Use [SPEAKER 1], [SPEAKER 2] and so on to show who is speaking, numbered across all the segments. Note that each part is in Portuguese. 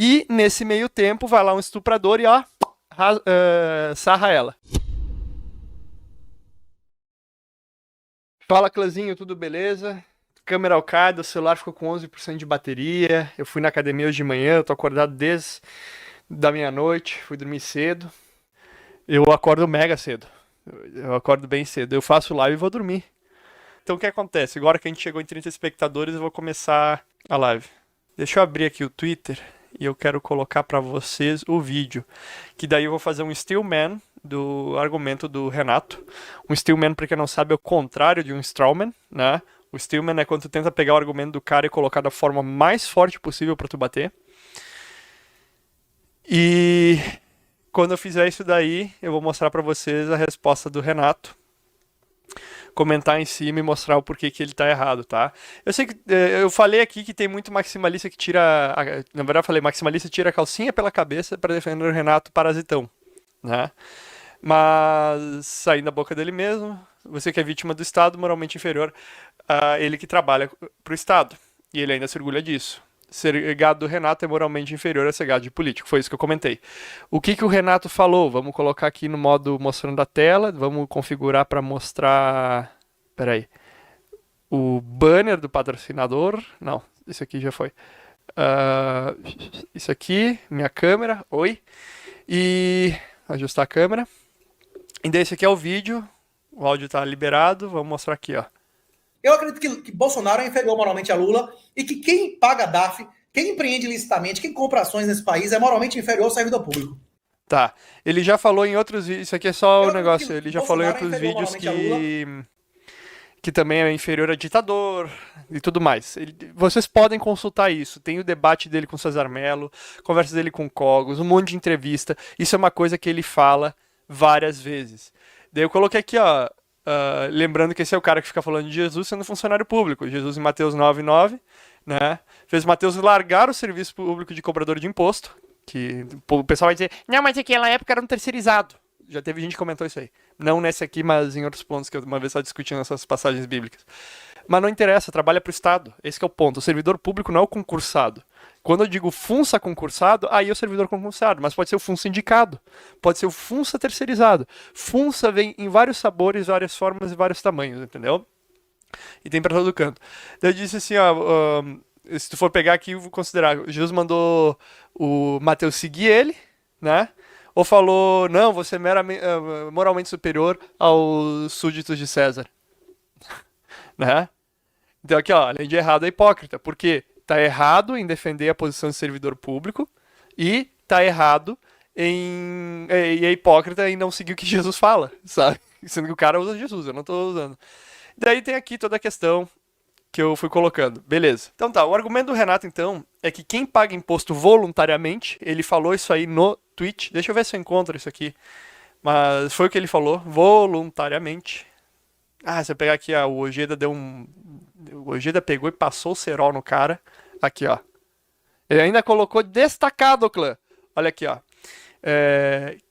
[SPEAKER 1] E nesse meio tempo vai lá um estuprador e ó, sarra ela. Fala, clãzinho, tudo beleza? Câmera ao card, o celular ficou com 11% de bateria. Eu fui na academia hoje de manhã, eu tô acordado desde da meia-noite, fui dormir cedo. Eu acordo mega cedo. Eu acordo bem cedo. Eu faço live e vou dormir. Então o que acontece? Agora que a gente chegou em 30 espectadores, eu vou começar a live. Deixa eu abrir aqui o Twitter e eu quero colocar pra vocês o vídeo. Que daí eu vou fazer um Stillman do argumento do Renato. Um Stillman, pra quem não sabe, é o contrário de um Strawman, né? O Stillman é quando tu tenta pegar o argumento do cara e colocar da forma mais forte possível pra tu bater. E quando eu fizer isso daí, eu vou mostrar pra vocês a resposta do Renato. Comentar em cima e mostrar o porquê que ele tá errado, tá? Eu sei que eu falei aqui que tem muito maximalista que tira. Na verdade, eu falei, maximalista tira a calcinha pela cabeça pra defender o Renato parasitão, né? Mas saindo da boca dele mesmo, você que é vítima do Estado, moralmente inferior a ele que trabalha pro Estado. E ele ainda se orgulha disso. Ser gado do Renato é moralmente inferior a ser gado de político. Foi isso que eu comentei. O que o Renato falou? Vamos colocar aqui no modo mostrando a tela. Vamos configurar para mostrar. Peraí. O banner do patrocinador. Não, isso aqui já foi. Isso aqui, minha câmera. Oi. E ajustar a câmera. E daí esse aqui é o vídeo. O áudio está liberado. Vamos mostrar aqui, ó.
[SPEAKER 2] Eu acredito que Bolsonaro é inferior moralmente a Lula e que quem paga DARF, quem empreende licitamente, quem compra ações nesse país é moralmente inferior ao servidor público.
[SPEAKER 1] Tá. Ele já falou em outros vídeos. Isso aqui é só o negócio. Ele já falou em outros vídeos que também é inferior a ditador e tudo mais. Vocês podem consultar isso. Tem o debate dele com Cesar Mello, conversa dele com Cogos, um monte de entrevista. Isso é uma coisa que ele fala várias vezes. Daí eu coloquei aqui, ó. Lembrando que esse é o cara que fica falando de Jesus sendo funcionário público. Jesus em Mateus 9:9, né? Fez Mateus largar o serviço público de cobrador de imposto. Que o pessoal vai dizer, não, mas naquela época era um terceirizado. Já teve gente que comentou isso aí. Não nesse aqui, mas em outros pontos que eu uma vez estava discutindo essas passagens bíblicas. Mas não interessa, trabalha para o Estado. Esse é o ponto. O servidor público não é o concursado. Quando eu digo funça concursado, aí é o servidor concursado, mas pode ser o funça indicado, pode ser o funça terceirizado. Funça vem em vários sabores, várias formas e vários tamanhos, entendeu? E tem para todo canto. Daí eu disse assim, ó, se tu for pegar aqui, eu vou considerar, Jesus mandou o Mateus seguir ele, né? Ou falou, não, você é moralmente superior aos súditos de César, né? Então aqui, ó, além de errado, é hipócrita, porque tá errado em defender a posição de servidor público e tá errado e é hipócrita em não seguir o que Jesus fala, sabe? Sendo que o cara usa Jesus, eu não tô usando. Daí tem aqui toda a questão que eu fui colocando. Beleza. Então tá, o argumento do Renato, então, é que quem paga imposto voluntariamente, ele falou isso aí no tweet, deixa eu ver se eu encontro isso aqui, mas foi o que ele falou, voluntariamente. Se eu pegar aqui, o Ojeda deu um... O Ojeda pegou e passou o cerol no cara. Aqui, ó. Ele ainda colocou destacado, clã. Olha aqui, ó.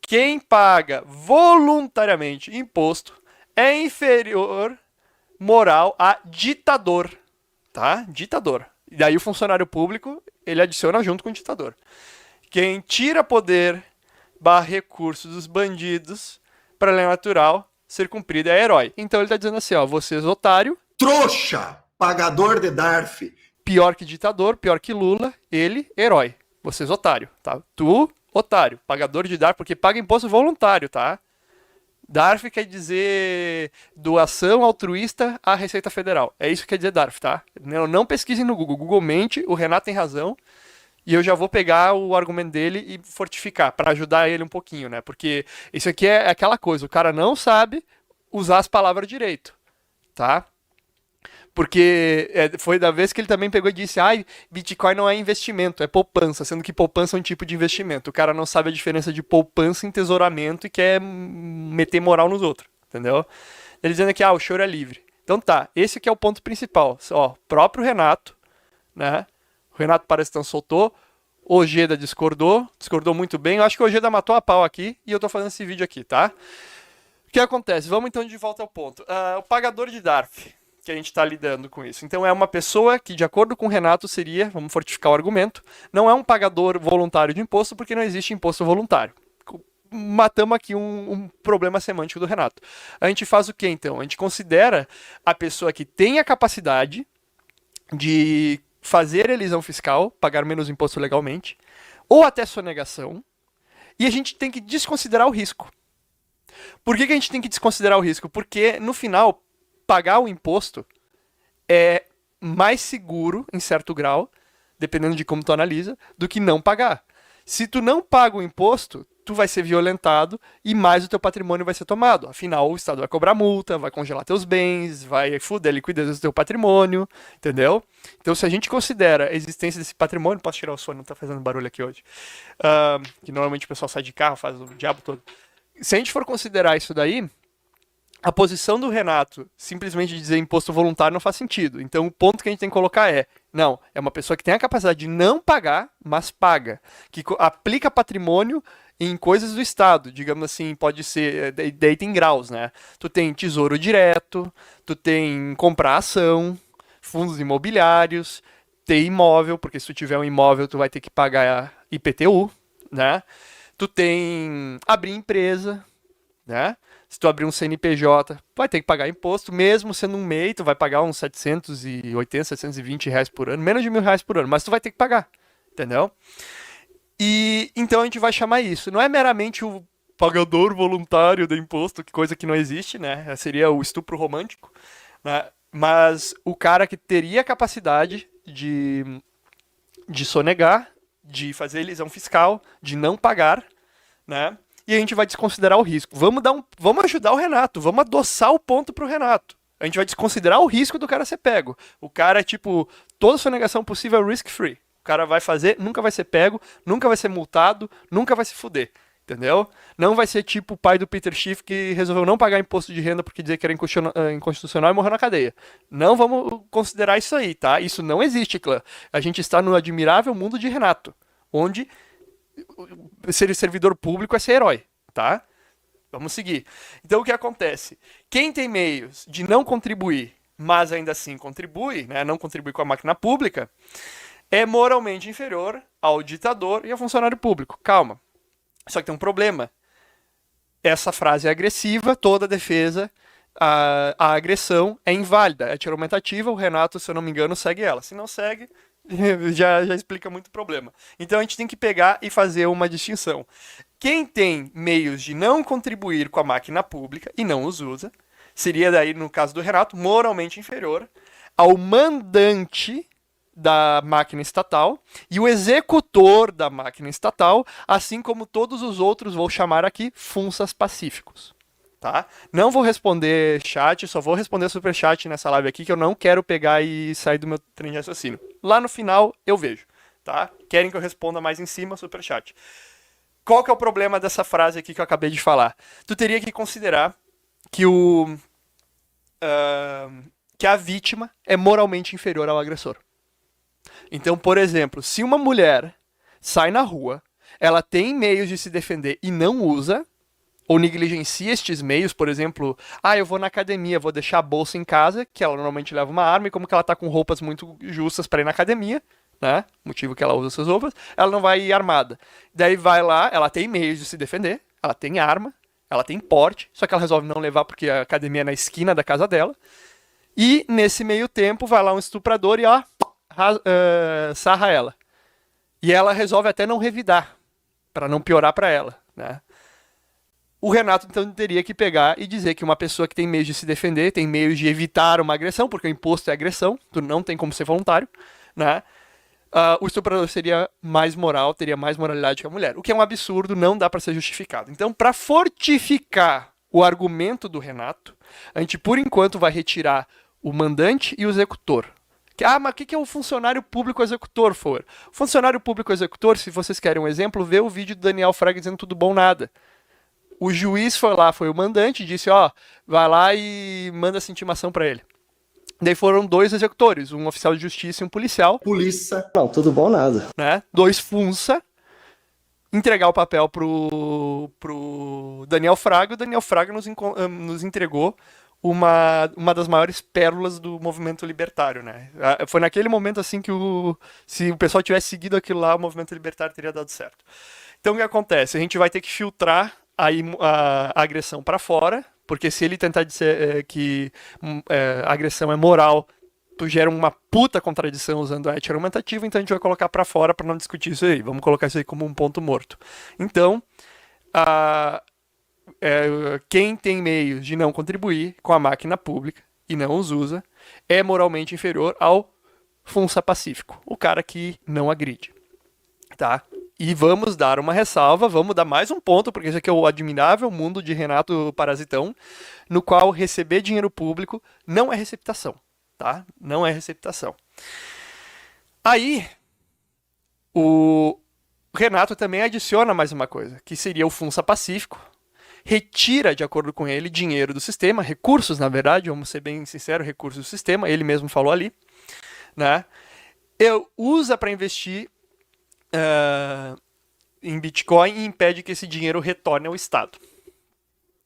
[SPEAKER 1] Quem paga voluntariamente imposto é inferior moral a ditador. Tá? Ditador. E daí o funcionário público, ele adiciona junto com o ditador. Quem tira poder, recursos dos bandidos para lei natural ser cumprida é herói. Então ele tá dizendo assim, ó, vocês otário,
[SPEAKER 3] trouxa, pagador de DARF,
[SPEAKER 1] pior que ditador, pior que Lula, ele, herói. Vocês otário, tá? Tu, otário, pagador de DARF, porque paga imposto voluntário, tá? DARF quer dizer doação altruísta à Receita Federal. É isso que quer dizer DARF, tá? Não pesquisem no Google. Google mente, o Renato tem razão. E eu já vou pegar o argumento dele e fortificar, para ajudar ele um pouquinho, né? Porque isso aqui é aquela coisa, o cara não sabe usar as palavras direito, tá? Porque foi da vez que ele também pegou e disse, Bitcoin não é investimento, é poupança, sendo que poupança é um tipo de investimento. O cara não sabe a diferença de poupança e entesouramento e quer meter moral nos outros, entendeu? Ele dizendo aqui, o choro é livre. Então tá, esse aqui é o ponto principal. Ó, próprio Renato, né? O Renato Parestão soltou, o Ojeda discordou muito bem. Eu acho que o Ojeda matou a pau aqui e eu tô fazendo esse vídeo aqui, tá? O que acontece? Vamos então de volta ao ponto. O pagador de DARF. que a gente está lidando com isso. Então é uma pessoa que, de acordo com o Renato, seria, vamos fortificar o argumento, não é um pagador voluntário de imposto, porque não existe imposto voluntário. Matamos aqui um problema semântico do Renato. A gente faz o que, então? A gente considera a pessoa que tem a capacidade de fazer elisão fiscal, pagar menos imposto legalmente, ou até sonegação, e a gente tem que desconsiderar o risco. Por que a gente tem que desconsiderar o risco? Porque, no final, pagar o imposto é mais seguro, em certo grau, dependendo de como tu analisa, do que não pagar. Se tu não paga o imposto, tu vai ser violentado e mais o teu patrimônio vai ser tomado. Afinal, o Estado vai cobrar multa, vai congelar teus bens, vai foder a liquidez do teu patrimônio, entendeu? Então, se a gente considera a existência desse patrimônio... Posso tirar o som, não tá fazendo barulho aqui hoje. Que normalmente o pessoal sai de carro, faz o diabo todo. Se a gente for considerar isso daí, a posição do Renato, simplesmente dizer imposto voluntário, não faz sentido. Então, o ponto que a gente tem que colocar é, não, é uma pessoa que tem a capacidade de não pagar, mas paga. Que aplica patrimônio em coisas do Estado. Digamos assim, pode ser, daí tem graus, né? Tu tem tesouro direto, tu tem comprar ação, fundos imobiliários, ter imóvel, porque se tu tiver um imóvel, tu vai ter que pagar IPTU, né? Tu tem abrir empresa, né? Se tu abrir um CNPJ, vai ter que pagar imposto, mesmo sendo um MEI, tu vai pagar uns 780, 720 reais por ano, menos de R$1.000 por ano, mas tu vai ter que pagar, entendeu? E então a gente vai chamar isso. Não é meramente o pagador voluntário de imposto, que coisa que não existe, né? Seria o estupro romântico, né? Mas o cara que teria a capacidade de sonegar, de fazer elisão fiscal, de não pagar, né? E a gente vai desconsiderar o risco. Vamos ajudar o Renato, vamos adoçar o ponto pro Renato. A gente vai desconsiderar o risco do cara ser pego. O cara é tipo, toda sonegação possível é risk-free. O cara vai fazer, nunca vai ser pego, nunca vai ser multado, nunca vai se fuder. Entendeu? Não vai ser tipo o pai do Peter Schiff que resolveu não pagar imposto de renda porque dizia que era inconstitucional e morreu na cadeia. Não vamos considerar isso aí, tá? Isso não existe, clã. A gente está no admirável mundo de Renato, onde ser servidor público é ser herói, tá? Vamos seguir. Então o que acontece? Quem tem meios de não contribuir, mas ainda assim contribui, né? Não contribui com a máquina pública, é moralmente inferior ao ditador e ao funcionário público. Calma. Só que tem um problema. Essa frase é agressiva, toda defesa, a agressão é inválida, é argumentativa, o Renato, se eu não me engano, segue ela. Se não segue, já explica muito o problema. Então a gente tem que pegar e fazer uma distinção. Quem tem meios de não contribuir com a máquina pública e não os usa, seria daí, no caso do Renato, moralmente inferior ao mandante da máquina estatal e o executor da máquina estatal, assim como todos os outros, vou chamar aqui, funsas pacíficos. Tá? Não vou responder chat, só vou responder superchat nessa live aqui, que eu não quero pegar e sair do meu trem de raciocínio. Lá no final eu vejo. Tá? Querem que eu responda mais em cima, superchat. Qual que é o problema dessa frase aqui que eu acabei de falar? Tu teria que considerar que que a vítima é moralmente inferior ao agressor. Então, por exemplo, se uma mulher sai na rua, ela tem meios de se defender e não usa, ou negligencia estes meios, por exemplo, eu vou na academia, vou deixar a bolsa em casa, que ela normalmente leva uma arma, e como que ela tá com roupas muito justas para ir na academia, né, motivo que ela usa essas roupas, ela não vai ir armada. Daí vai lá, ela tem meios de se defender, ela tem arma, ela tem porte, só que ela resolve não levar porque a academia é na esquina da casa dela, e nesse meio tempo vai lá um estuprador e sarra ela. E ela resolve até não revidar, para não piorar para ela, né? O Renato, então, teria que pegar e dizer que uma pessoa que tem meios de se defender, tem meios de evitar uma agressão, porque o imposto é agressão, tu não tem como ser voluntário, né? O estuprador seria mais moral, teria mais moralidade que a mulher. O que é um absurdo, não dá para ser justificado. Então, para fortificar o argumento do Renato, a gente, por enquanto, vai retirar o mandante e o executor. Mas o que é o funcionário público executor, for? O funcionário público executor, se vocês querem um exemplo, vê o vídeo do Daniel Fraga dizendo tudo bom, nada. O juiz foi lá, foi o mandante, disse, vai lá e manda essa intimação para ele. Daí foram 2 executores, um oficial de justiça e um policial.
[SPEAKER 3] Polícia.
[SPEAKER 4] Não, tudo bom, nada.
[SPEAKER 1] Né? 2 funça, entregar o papel pro Daniel Fraga, o Daniel Fraga nos entregou uma das maiores pérolas do movimento libertário, né? Foi naquele momento assim que se o pessoal tivesse seguido aquilo lá, o movimento libertário teria dado certo. Então o que acontece? A gente vai ter que filtrar a agressão para fora, porque se ele tentar dizer que a agressão é moral, tu gera uma puta contradição usando a ética argumentativa, então a gente vai colocar para fora para não discutir isso aí. Vamos colocar isso aí como um ponto morto. Então, quem tem meios de não contribuir com a máquina pública e não os usa é moralmente inferior ao funça pacífico, o cara que não agride. Tá? E vamos dar uma ressalva, vamos dar mais um ponto, porque esse aqui é o admirável mundo de Renato Parasitão, no qual receber dinheiro público não é receptação. Tá? Não é receptação. Aí, o Renato também adiciona mais uma coisa, que seria o funça pacífico, retira, de acordo com ele, dinheiro do sistema, recursos, na verdade, vamos ser bem sinceros, recursos do sistema, ele mesmo falou ali, né? Usa para investir em Bitcoin e impede que esse dinheiro retorne ao Estado.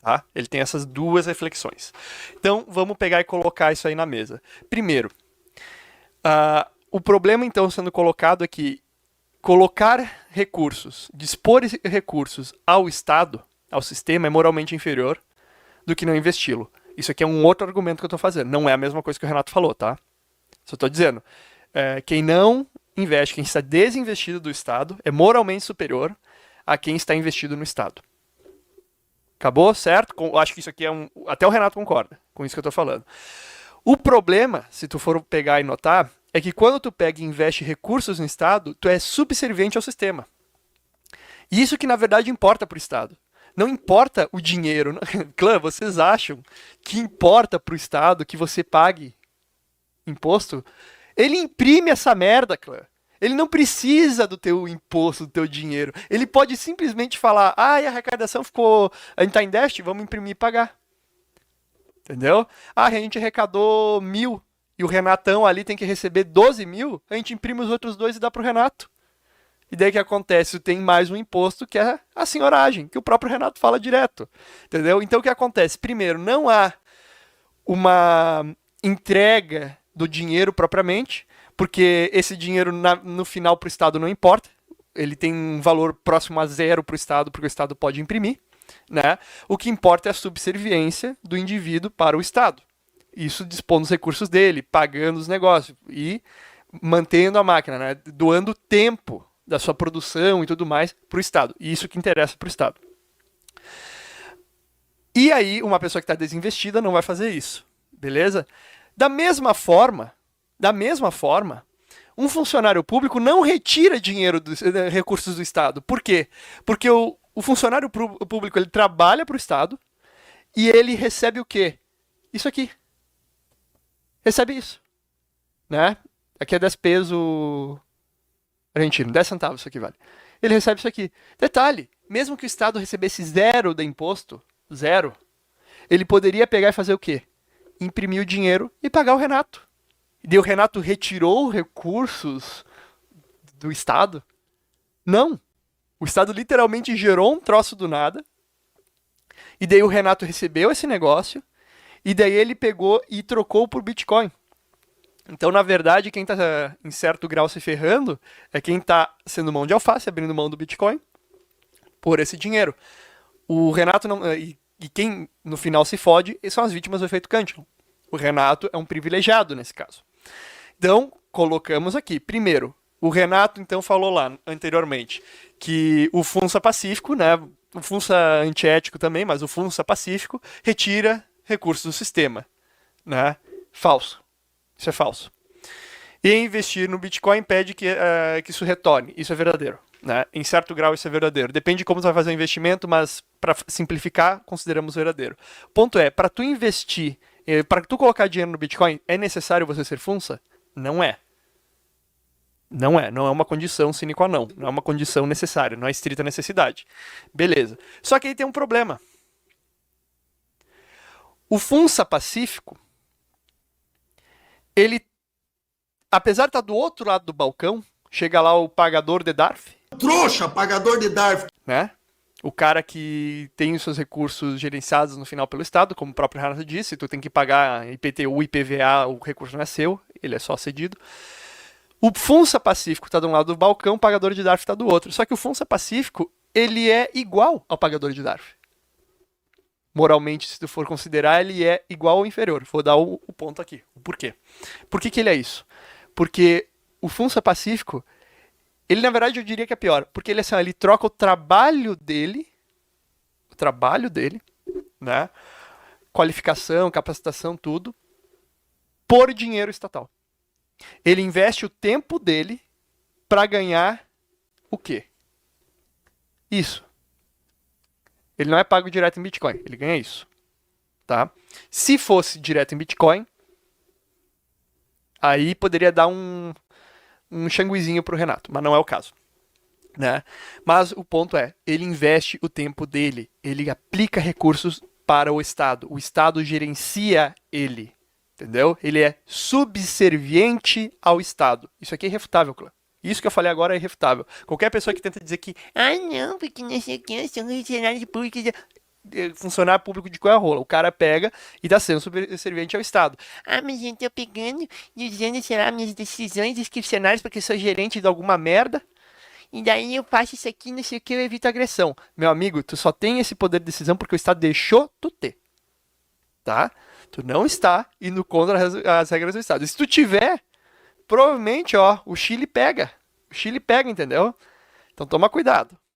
[SPEAKER 1] Tá? Ele tem essas duas reflexões. Então, vamos pegar e colocar isso aí na mesa. Primeiro, o problema, então, sendo colocado é que colocar recursos, dispor recursos ao Estado, ao sistema, é moralmente inferior do que não investi-lo. Isso aqui é um outro argumento que eu estou fazendo. Não é a mesma coisa que o Renato falou, tá? Só estou dizendo. Quem não investe, quem está desinvestido do Estado, é moralmente superior a quem está investido no Estado. Acabou, certo? Acho que isso aqui até o Renato concorda com isso que eu estou falando. O problema, se tu for pegar e notar, é que quando tu pega e investe recursos no Estado, tu é subserviente ao sistema. E isso que, na verdade, importa para o Estado. Não importa o dinheiro. Clã, vocês acham que importa para o Estado que você pague imposto? Ele imprime essa merda, clã. Ele não precisa do teu imposto, do teu dinheiro. Ele pode simplesmente falar, a arrecadação ficou... A gente tá em déficit, vamos imprimir e pagar. Entendeu? A gente arrecadou 1.000 e o Renatão ali tem que receber 12.000, a gente imprime os outros 2 e dá pro Renato. E daí o que acontece? Tem mais um imposto que é a senhoragem, que o próprio Renato fala direto. Entendeu? Então o que acontece? Primeiro, não há uma entrega do dinheiro propriamente, porque esse dinheiro no final para o Estado não importa. Ele tem um valor próximo a zero para o Estado, porque o Estado pode imprimir. Né? O que importa é a subserviência do indivíduo para o Estado. Isso dispondo os recursos dele, pagando os negócios e mantendo a máquina, né? Doando tempo da sua produção e tudo mais para o Estado. E isso que interessa para o Estado. E aí, uma pessoa que está desinvestida não vai fazer isso. Beleza? Da mesma forma, um funcionário público não retira dinheiro recursos do Estado. Por quê? Porque o funcionário público ele trabalha para o Estado e ele recebe o quê? Isso aqui. Recebe isso. Né? Aqui é 10 pesos argentino, 10 centavos isso aqui vale. Ele recebe isso aqui. Detalhe, mesmo que o Estado recebesse zero de imposto, zero, ele poderia pegar e fazer o quê? Imprimir o dinheiro e pagar o Renato. E daí o Renato retirou recursos do Estado? Não. O Estado literalmente gerou um troço do nada. E daí o Renato recebeu esse negócio. E daí ele pegou e trocou por Bitcoin. Então, na verdade, quem está em certo grau se ferrando é quem está sendo mão de alface, abrindo mão do Bitcoin por esse dinheiro. O Renato não... E quem no final se fode são as vítimas do efeito Cantillon. O Renato é um privilegiado nesse caso. Então, colocamos aqui. Primeiro, o Renato então falou lá anteriormente que o funça pacífico, né, o funça antiético também, mas o funça pacífico retira recursos do sistema. Né? Falso. Isso é falso. E investir no Bitcoin impede que isso retorne. Isso é verdadeiro. Né? Em certo grau isso é verdadeiro. Depende de como você vai fazer o investimento, mas para simplificar, consideramos verdadeiro. O ponto é, para tu investir, para tu colocar dinheiro no Bitcoin, é necessário você ser funça? Não é. Não é uma condição sine qua non. Não é uma condição necessária, não é estrita necessidade. Beleza. Só que aí tem um problema. O funça pacífico, ele, apesar de estar do outro lado do balcão, chega lá o pagador de DARF.
[SPEAKER 3] Trouxa, pagador de DARF.
[SPEAKER 1] Né? O cara que tem os seus recursos gerenciados no final pelo Estado, como o próprio Renato disse, tu tem que pagar IPTU e IPVA, o recurso não é seu, ele é só cedido. O Funça Pacífico está de um lado do balcão, o pagador de DARF está do outro. Só que o Funça Pacífico, ele é igual ao pagador de DARF. Moralmente, se tu for considerar, ele é igual ou inferior. Vou dar o ponto aqui. O porquê. Por que ele é isso? Porque o Funça Pacífico, ele na verdade eu diria que é pior. Porque ele, assim, ele troca o trabalho dele, né? Qualificação, capacitação, tudo, por dinheiro estatal. Ele investe o tempo dele para ganhar o quê? Isso. Ele não é pago direto em Bitcoin, ele ganha isso. Tá? Se fosse direto em Bitcoin, aí poderia dar um xanguizinho pro Renato, mas não é o caso. Né? Mas o ponto é, ele investe o tempo dele, ele aplica recursos para o Estado gerencia ele. Entendeu? Ele é subserviente ao Estado. Isso aqui é irrefutável, Clã. Isso que eu falei agora é irrefutável. Qualquer pessoa que tenta dizer que não, porque não sei o que, eu sou funcionário público, funcionário público de qual é a rola. O cara pega e tá sendo subserviente ao Estado. Mas eu tô pegando e usando, sei lá, minhas decisões discricionárias porque eu sou gerente de alguma merda. E daí eu faço isso aqui, não sei o que, eu evito agressão. Meu amigo, tu só tem esse poder de decisão porque o Estado deixou tu ter. Tá? Tu não está indo contra as regras do Estado. E se tu tiver, provavelmente, ó, o Chile pega. O Chile pega, entendeu? Então toma cuidado.